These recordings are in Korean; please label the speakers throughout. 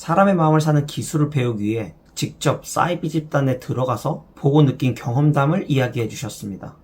Speaker 1: 사람의 마음을 사는 기술을 배우기 위해 직접 사이비 집단에 들어가서 보고 느낀 경험담을 이야기해 주셨습니다.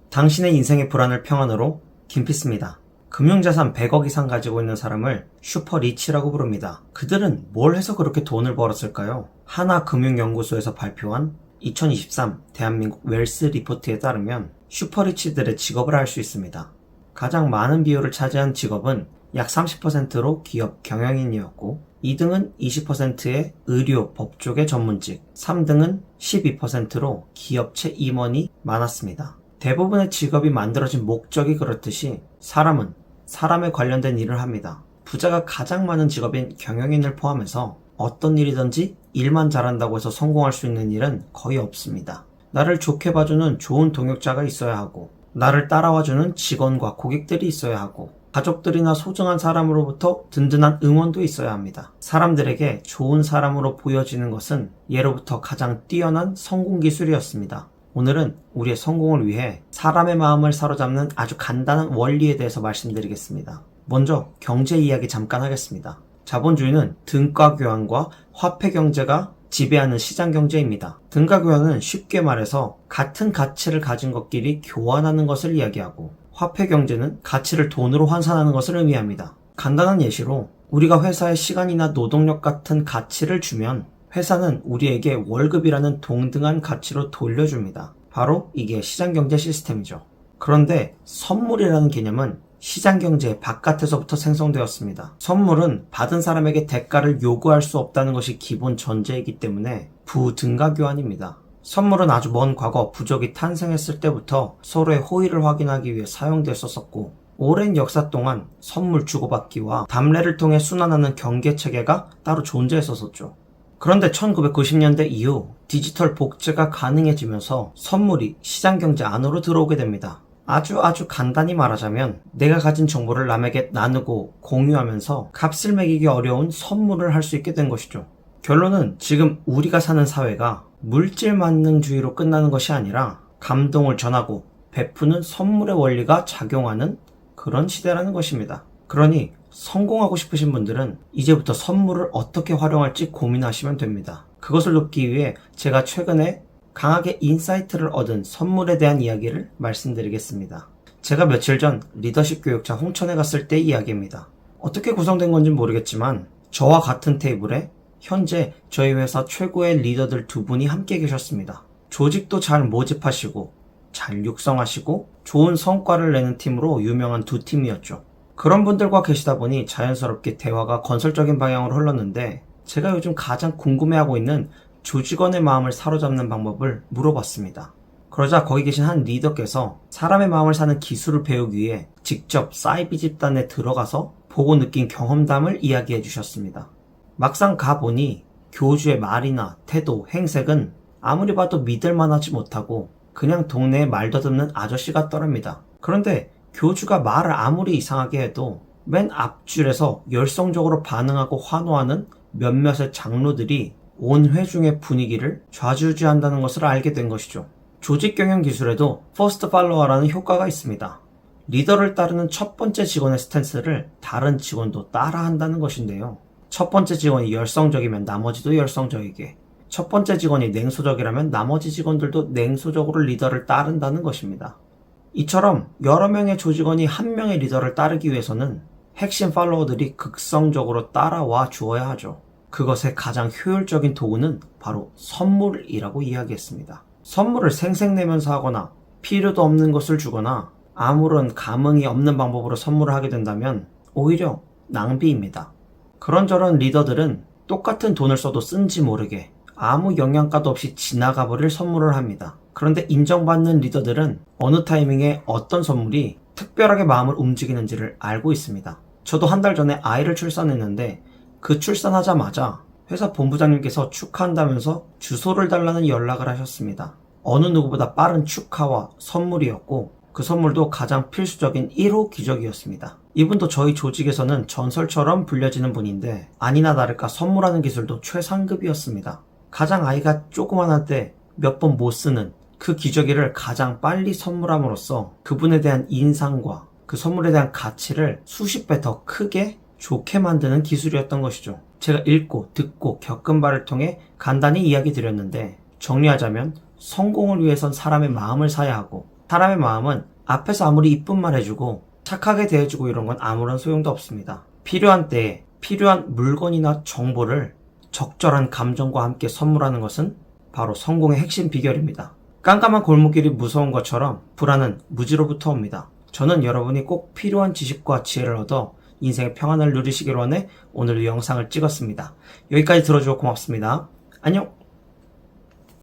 Speaker 1: 당신의 인생의 불안을 평안으로 김피스입니다. 금융자산 100억 이상 가지고 있는 사람을 슈퍼리치라고 부릅니다. 그들은 뭘 해서 그렇게 돈을 벌었을까요? 하나금융연구소에서 발표한 2023 대한민국 웰스 리포트에 따르면 슈퍼리치들의 직업을 알 수 있습니다. 가장 많은 비율을 차지한 직업은 약 30%로 기업 경영인이었고 2등은 20%의 의료, 법조계 전문직, 3등은 12%로 기업체 임원이 많았습니다. 대부분의 직업이 만들어진 목적이 그렇듯이 사람은 사람에 관련된 일을 합니다. 부자가 가장 많은 직업인 경영인을 포함해서 어떤 일이든지 일만 잘한다고 해서 성공할 수 있는 일은 거의 없습니다. 나를 좋게 봐주는 좋은 동역자가 있어야 하고 나를 따라와주는 직원과 고객들이 있어야 하고 가족들이나 소중한 사람으로부터 든든한 응원도 있어야 합니다. 사람들에게 좋은 사람으로 보여지는 것은 예로부터 가장 뛰어난 성공 기술이었습니다. 오늘은 우리의 성공을 위해 사람의 마음을 사로잡는 아주 간단한 원리에 대해서 말씀드리겠습니다. 먼저 경제 이야기 잠깐 하겠습니다. 자본주의는 등가 교환과 화폐 경제가 지배하는 시장 경제입니다. 등가 교환은 쉽게 말해서 같은 가치를 가진 것끼리 교환하는 것을 이야기하고 화폐 경제는 가치를 돈으로 환산하는 것을 의미합니다. 간단한 예시로 우리가 회사에 시간이나 노동력 같은 가치를 주면 회사는 우리에게 월급이라는 동등한 가치로 돌려줍니다. 바로 이게 시장경제 시스템이죠. 그런데 선물이라는 개념은 시장경제 바깥에서부터 생성되었습니다. 선물은 받은 사람에게 대가를 요구할 수 없다는 것이 기본 전제이기 때문에 부등가 교환입니다. 선물은 아주 먼 과거 부족이 탄생했을 때부터 서로의 호의를 확인하기 위해 사용됐었고 오랜 역사 동안 선물 주고받기와 담례를 통해 순환하는 경계체계가 따로 존재했었죠. 그런데 1990년대 이후 디지털 복제가 가능해지면서 선물이 시장경제 안으로 들어오게 됩니다. 아주 간단히 말하자면 내가 가진 정보를 남에게 나누고 공유하면서 값을 매기기 어려운 선물을 할 수 있게 된 것이죠. 결론은 지금 우리가 사는 사회가 물질 만능주의로 끝나는 것이 아니라 감동을 전하고 베푸는 선물의 원리가 작용하는 그런 시대라는 것입니다. 그러니 성공하고 싶으신 분들은 이제부터 선물을 어떻게 활용할지 고민하시면 됩니다. 그것을 돕기 위해 제가 최근에 강하게 인사이트를 얻은 선물에 대한 이야기를 말씀드리겠습니다. 제가 며칠 전 리더십 교육자 홍천에 갔을 때 이야기입니다. 어떻게 구성된 건지 모르겠지만 저와 같은 테이블에 현재 저희 회사 최고의 리더들 두 분이 함께 계셨습니다. 조직도 잘 모집하시고 잘 육성하시고 좋은 성과를 내는 팀으로 유명한 두 팀이었죠. 그런 분들과 계시다 보니 자연스럽게 대화가 건설적인 방향으로 흘렀는데 제가 요즘 가장 궁금해하고 있는 조직원의 마음을 사로잡는 방법을 물어봤습니다. 그러자 거기 계신 한 리더께서 사람의 마음을 사는 기술을 배우기 위해 직접 사이비 집단에 들어가서 보고 느낀 경험담을 이야기해 주셨습니다. 막상 가보니 교주의 말이나 태도, 행색은 아무리 봐도 믿을만하지 못하고 그냥 동네에 말 더듬는 아저씨 같더랍니다. 그런데 교주가 말을 아무리 이상하게 해도 맨 앞줄에서 열성적으로 반응하고 환호하는 몇몇의 장로들이 온 회중의 분위기를 좌지우지한다는 것을 알게 된 것이죠. 조직 경영 기술에도 퍼스트 팔로워라는 효과가 있습니다. 리더를 따르는 첫 번째 직원의 스탠스를 다른 직원도 따라한다는 것인데요. 첫 번째 직원이 열성적이면 나머지도 열성적이게, 첫 번째 직원이 냉소적이라면 나머지 직원들도 냉소적으로 리더를 따른다는 것입니다. 이처럼 여러 명의 조직원이 한 명의 리더를 따르기 위해서는 핵심 팔로워들이 극성적으로 따라와 주어야 하죠. 그것의 가장 효율적인 도구는 바로 선물이라고 이야기했습니다. 선물을 생색내면서 하거나 필요도 없는 것을 주거나 아무런 감흥이 없는 방법으로 선물을 하게 된다면 오히려 낭비입니다. 그런저런 리더들은 똑같은 돈을 써도 쓴지 모르게 아무 영양가도 없이 지나가 버릴 선물을 합니다. 그런데 인정받는 리더들은 어느 타이밍에 어떤 선물이 특별하게 마음을 움직이는지를 알고 있습니다. 저도 한 달 전에 아이를 출산했는데 그 출산하자마자 회사 본부장님께서 축하한다면서 주소를 달라는 연락을 하셨습니다. 어느 누구보다 빠른 축하와 선물이었고 그 선물도 가장 필수적인 1호 기적이었습니다. 이분도 저희 조직에서는 전설처럼 불려지는 분인데 아니나 다를까 선물하는 기술도 최상급이었습니다. 가장 아이가 조그만할 때 몇 번 못 쓰는 그 기저귀를 가장 빨리 선물함으로써 그분에 대한 인상과 그 선물에 대한 가치를 수십 배 더 크게 좋게 만드는 기술이었던 것이죠. 제가 읽고 듣고 겪은 바를 통해 간단히 이야기 드렸는데, 정리하자면 성공을 위해선 사람의 마음을 사야 하고, 사람의 마음은 앞에서 아무리 이쁜 말 해주고 착하게 대해주고 이런 건 아무런 소용도 없습니다. 필요한 때에 필요한 물건이나 정보를 적절한 감정과 함께 선물하는 것은 바로 성공의 핵심 비결입니다. 깜깜한 골목길이 무서운 것처럼 불안은 무지로부터 옵니다. 저는 여러분이 꼭 필요한 지식과 지혜를 얻어 인생의 평안을 누리시기로 원해 오늘 이 영상을 찍었습니다. 여기까지 들어주셔서 고맙습니다. 안녕!